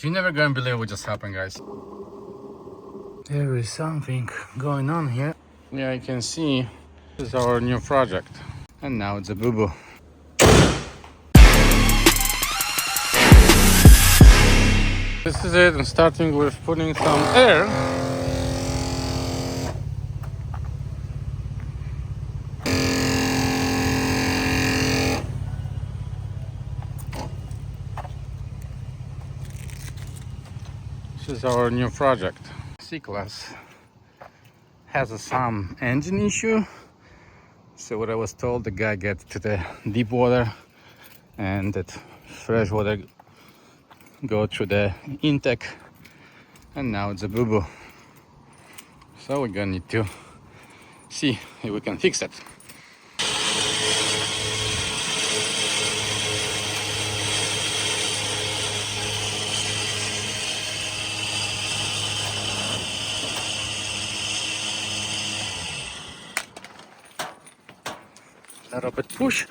You're never gonna believe what just happened, guys. There is something going on here. Yeah, you can see this is our new project. And now it's a boo-boo. This is it. I'm starting with putting some air. This is our new project. C-Class has some engine issue. So what I was told, the guy gets to the deep water and that fresh water go through the intake, and now it's a boo-boo. So we're gonna need to see if we can fix it. A little bit push.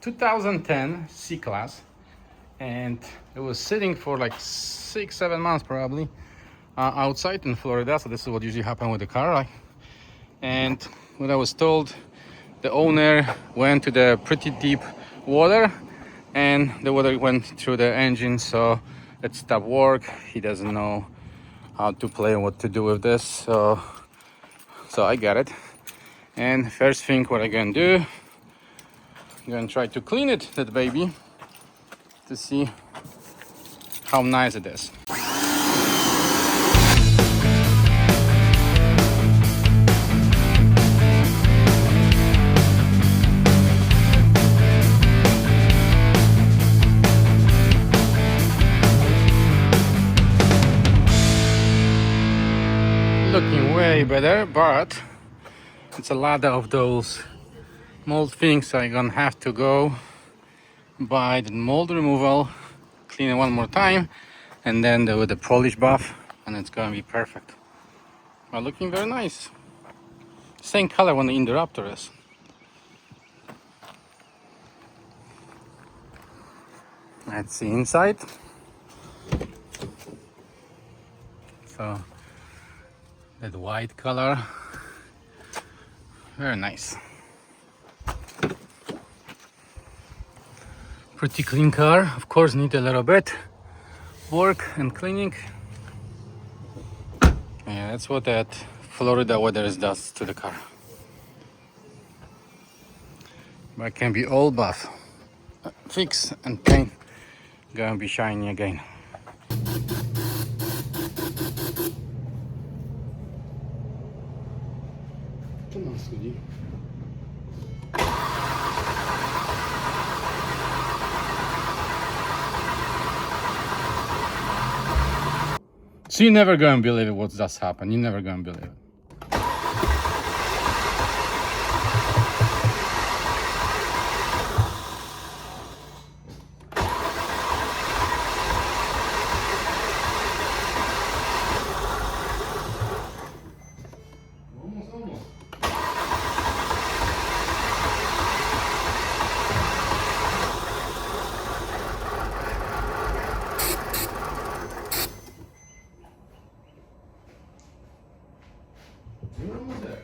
(2010) C-Class, and it was sitting for like 6-7 months probably outside in Florida. So this is what usually happens with the car, right? And what I was told, the owner went to the pretty deep water and the water went through the engine, so it stopped work. He doesn't know how to play and what to do with this, so I got it. And first thing what I'm gonna do, I'm gonna try to clean it, that baby, to see how nice it is. Looking way better, but it's a lot of those mold things, so I'm gonna have to go buy the mold removal, clean it one more time, and then do the polish buff, and it's gonna be perfect. But looking very nice. Same color when the interrupter is. Let's see inside. So that white color, very nice. Pretty clean car. Of course, need a little bit work and cleaning. Yeah, that's what that Florida weather does to the car. But it can be all buff, fix and paint, gonna be shiny again. Come on, sweetie. So you're never gonna believe it what just happened. You're never gonna believe it. Almost. You're almost there.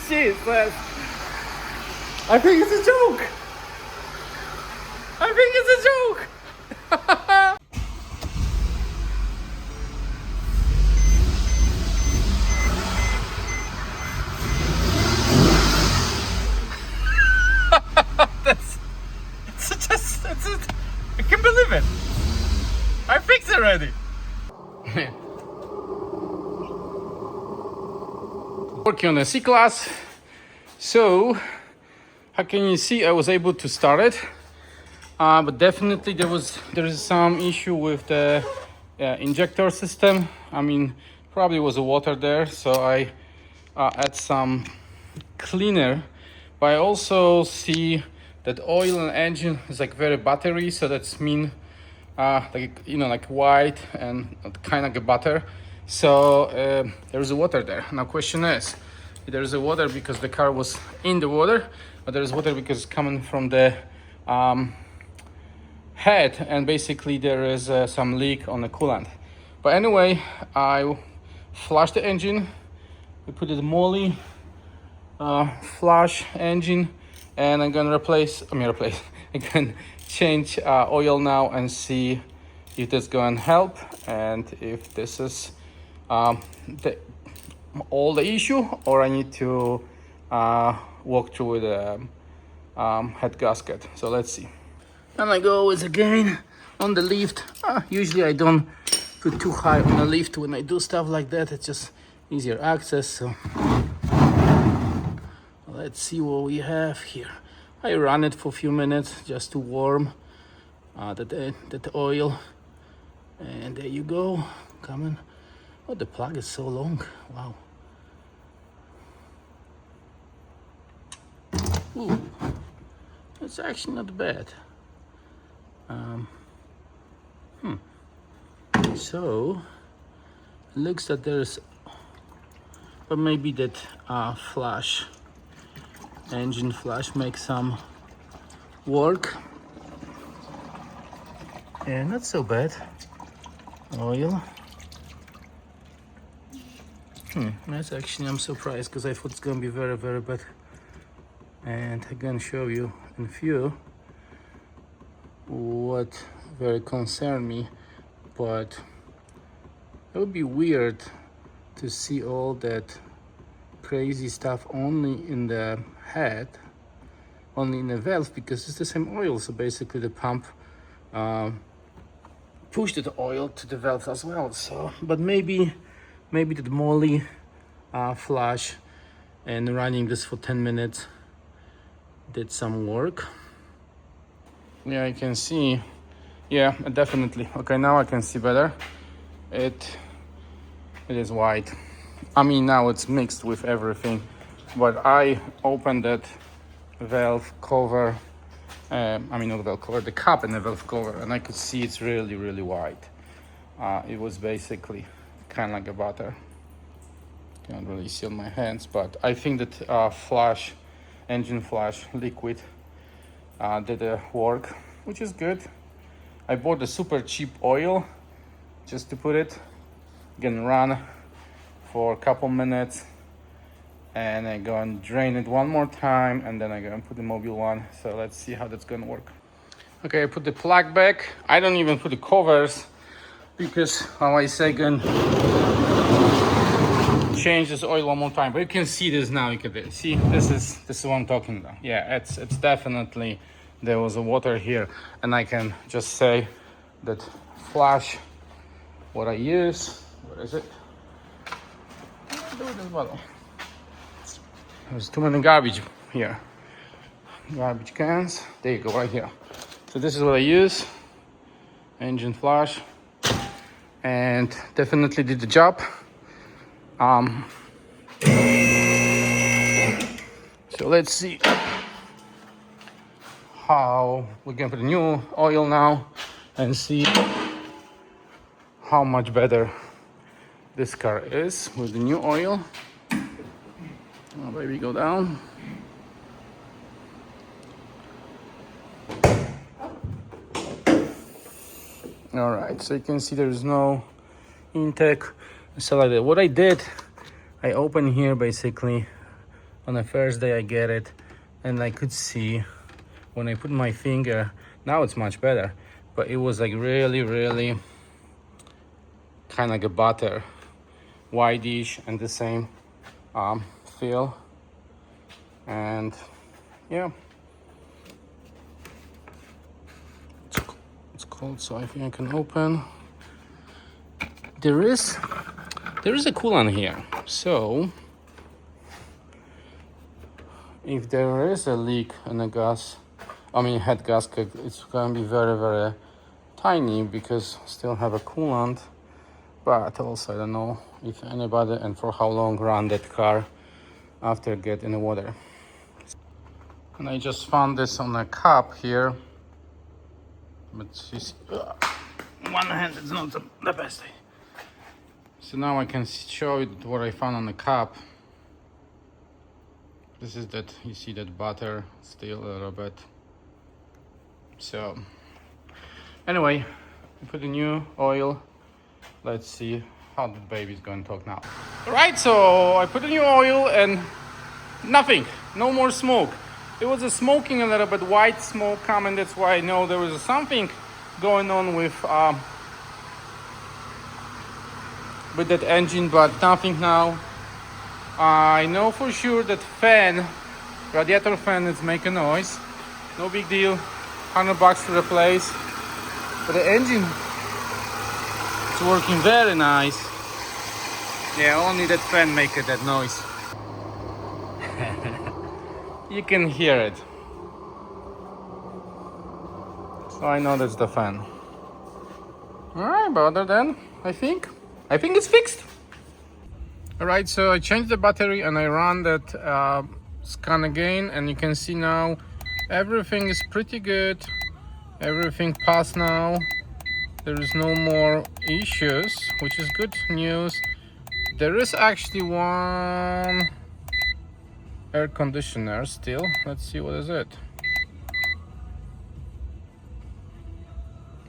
Jesus. I think it's a joke. I think it's a joke. working on the C-Class. So, how can you see I was able to start it? But definitely there is some issue with the injector system. I mean, probably was a water there, so I add some cleaner. But I also see that oil and engine is like very buttery, so that's mean like, you know, like white and kind of like a butter. So there's a water there. Now question is, there's a water because the car was in the water, but there's water because it's coming from the head, and basically there is some leak on the coolant. But anyway, I flushed the engine. We put the moly flush engine, and I'm gonna I can change oil now and see if that's gonna help, and if this is all the issue, or I need to walk through the head gasket. So let's see. And I go is again on the lift. Usually I don't put too high on the lift when I do stuff like that. It's just easier access. So let's see what we have here. I run it for a few minutes just to warm that oil. And there you go, coming. Oh, the plug is so long. Wow. Ooh, it's actually not bad. So looks that there's, but maybe that flash, engine flash, makes some work. Yeah, not so bad. Oil. That's actually, I'm surprised because I thought it's gonna be very, very bad. And I'm gonna show you in a few what very concerned me, but it would be weird to see all that crazy stuff only in the head, only in the valve, because it's the same oil. So basically the pump pushed the oil to the valve as well. So, but maybe the moly flush and running this for 10 minutes did some work. Yeah, I can see. Yeah, definitely. Okay, now I can see better. It is white. I mean, now it's mixed with everything, but I opened that valve cover, not the valve cover, the cap and the valve cover, and I could see it's really, really white. It was basically kind of like a butter. Can't really see on my hands, but I think that engine flush liquid did the work, which is good. I bought a super cheap oil just to put it. Gonna run for a couple minutes, and I'm gonna drain it one more time, and then I'm gonna put the mobile one. So let's see how that's gonna work. Okay, I put the plug back. I don't even put the covers because how I say, gonna change this oil one more time. But you can see this now. You can see this is what I'm talking about. Yeah, it's definitely, there was a water here, and I can just say that flash what I use. What is it? There's too many garbage here. Garbage cans. There you go, right here. So this is what I use. Engine flush, and definitely did the job. So let's see how we're gonna put a new oil now and see how much better this car is with the new oil. Oh, baby, go down. All right, so you can see there's no intake. So like that. What I did, I opened here basically on the first day I get it, and I could see when I put my finger, now it's much better, but it was like really, really kind of like a butter, whitish, and the same feel. And yeah, it's cold, so I think I can open. There is a coolant here, so if there is a leak in the head gasket, it's gonna be very, very tiny because still have a coolant. But also I don't know if anybody and for how long run that car after get in the water. And I just found this on a cup here, but you see, one hand is not the best. So now I can show you what I found on the cup. This is that, you see that butter still a little bit. So anyway, I put a new oil. Let's see how the baby's going to talk now. Right, so I put a new oil and nothing, no more smoke. It was a smoking a little bit, white smoke coming. That's why I know there was something going on with that engine, but nothing now. I know for sure that radiator fan is making noise. No big deal, $100 to replace. But the engine is working very nice. Yeah, only that fan makes that noise. You can hear it. So I know that's the fan. Alright, but other than, I think it's fixed. Alright, so I changed the battery and I ran that scan again, and you can see now everything is pretty good. Everything passed now. There is no more issues, which is good news. There is actually one air conditioner still. Let's see, what is it?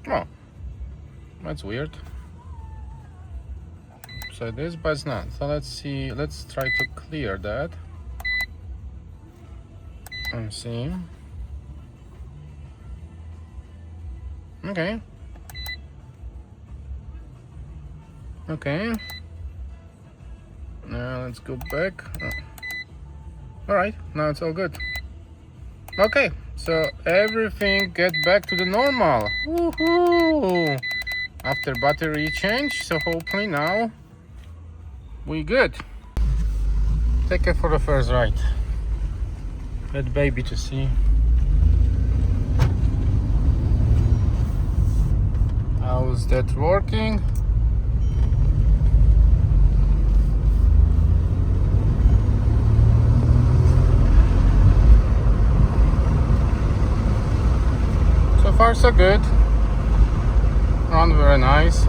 Oh, that's weird. So it is, but it's not. So let's see, let's try to clear that and see. Okay. Now let's go back. All right, now it's all good. Okay, so everything get back to the normal. Woohoo! After battery change, so hopefully now we good. Take it for the first ride. Let baby to see. How's that working? So far so good. Run very nice.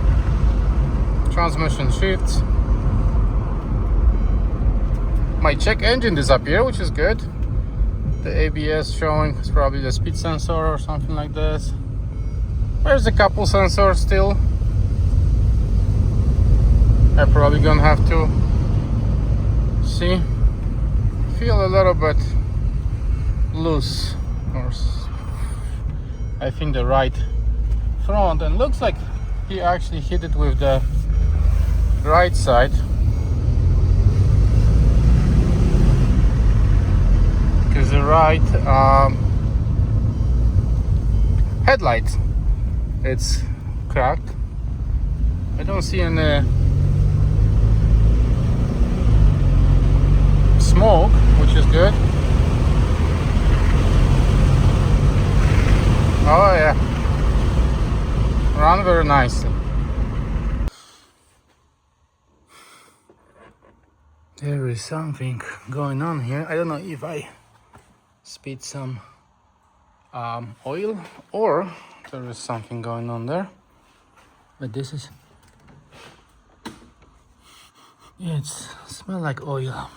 Transmission shifts. My check engine disappeared, which is good. The ABS showing is probably the speed sensor or something like this. There's a couple sensors still. I'm probably gonna have to see. Feel a little bit loose, or I think the right front, and looks like he actually hit it with the right side. Because the right headlight, it's cracked. I don't see any smoke, which is good. Oh yeah, run very nicely. There is something going on here. I don't know if I spilled some oil or there is something going on there, but this is, yeah, it smells like oil.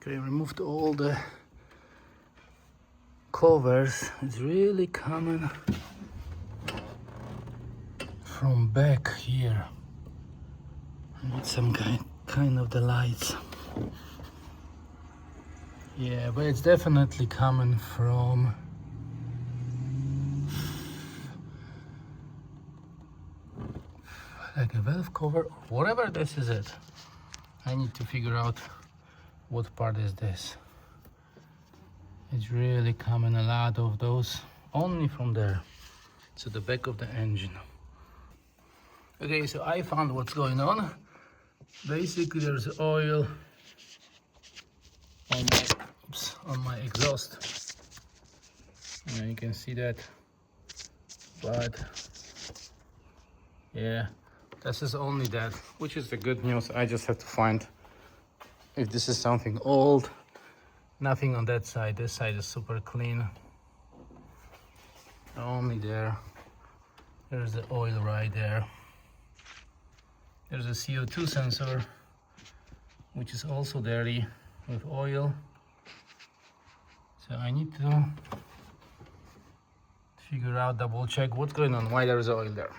Okay, removed all the covers. It's really coming from back here. I need some kind of the lights. Yeah, but it's definitely coming from like a valve cover or whatever this is it. I need to figure out what part is this. It's really coming a lot of those only from there. So the back of the engine. Okay, so I found what's going on. Basically there's oil on my on my exhaust. And you can see that, but yeah, this is only that, which is the good news. I just have to find if this is something old. Nothing on that side. This side is super clean. Only there's the oil right there. There's a CO2 sensor, which is also dirty with oil. So I need to figure out, double check what's going on, why there is oil there.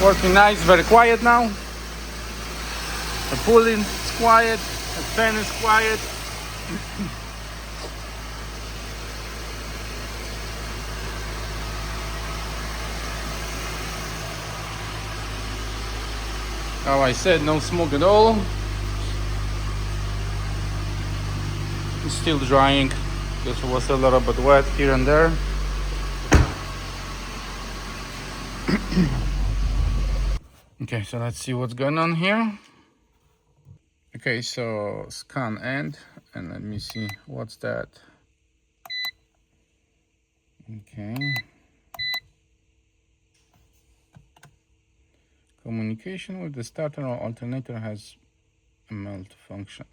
Working nice, very quiet now. The pulling is quiet, the fan is quiet. How I said, no smoke at all. It's still drying because it was a little bit wet here and there. Okay, so let's see what's going on here. Okay, so scan end, and let me see what's that. Okay. Communication with the starter or alternator has a malfunction.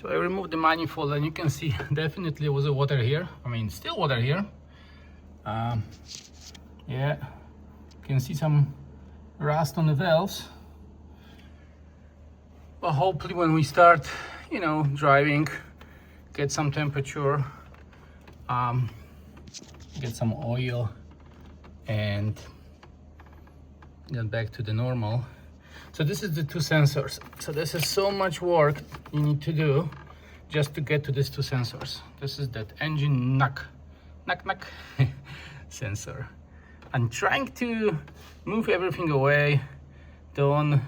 So I removed the manifold, and you can see definitely was a water here. I mean, still water here. Yeah, you can see some rust on the valves. But hopefully when we start, you know, driving, get some temperature, get some oil, and get back to the normal. So this is the two sensors. So this is so much work you need to do just to get to these two sensors. This is that engine knock sensor. I'm trying to move everything away, don't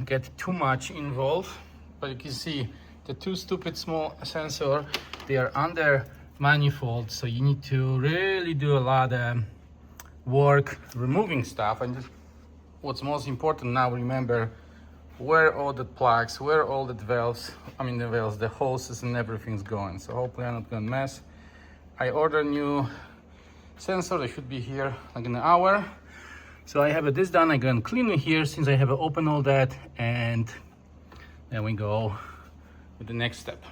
get too much involved, but you can see the two stupid small sensor, they are under manifold, so you need to really do a lot of work removing stuff. And what's most important now, remember where all the plugs, where all the valves, the hoses and everything's going. So hopefully I'm not gonna mess. I ordered a new sensor, they should be here like in an hour. So I have this done. I'm gonna clean it here since I have opened all that, and then we go with the next step.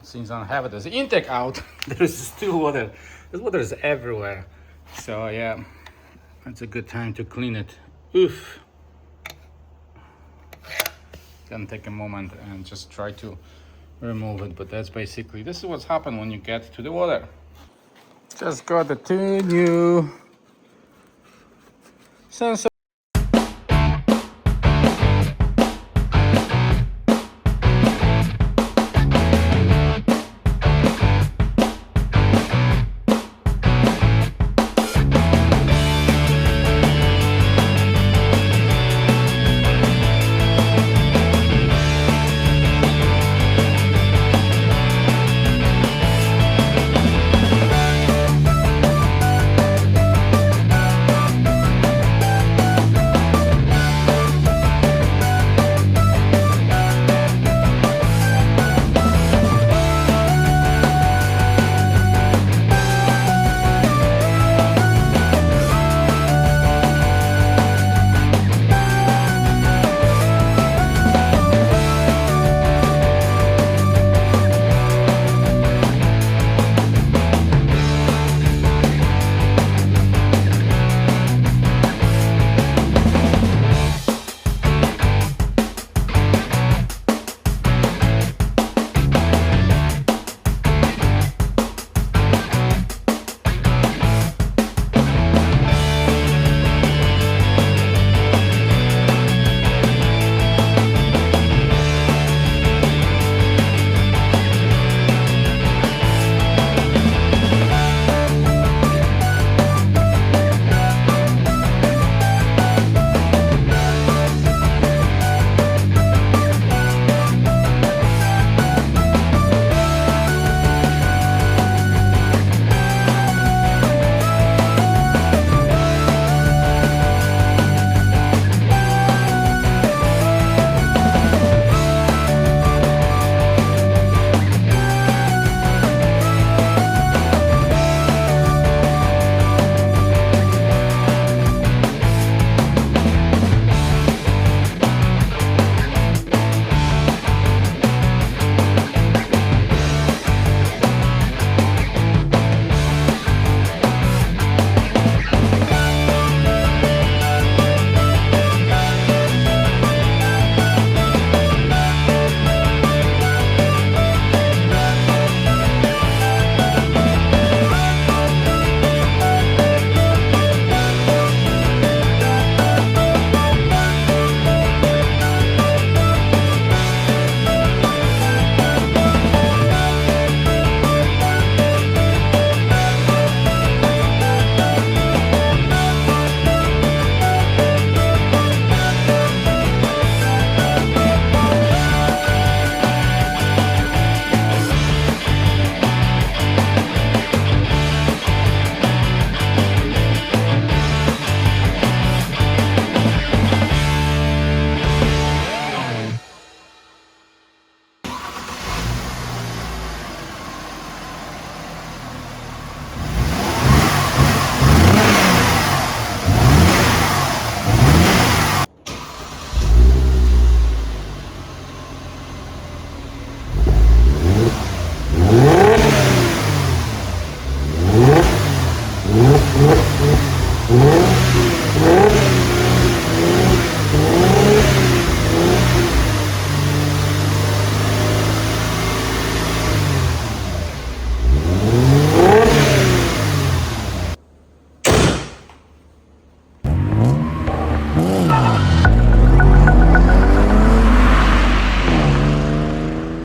Since I have the intake out, there is still water. There's water is everywhere. So yeah, it's a good time to clean it. Oof. Gonna take a moment and just try to remove it, but that's basically, this is what's happened when you get to the water. Just got the two new sensors.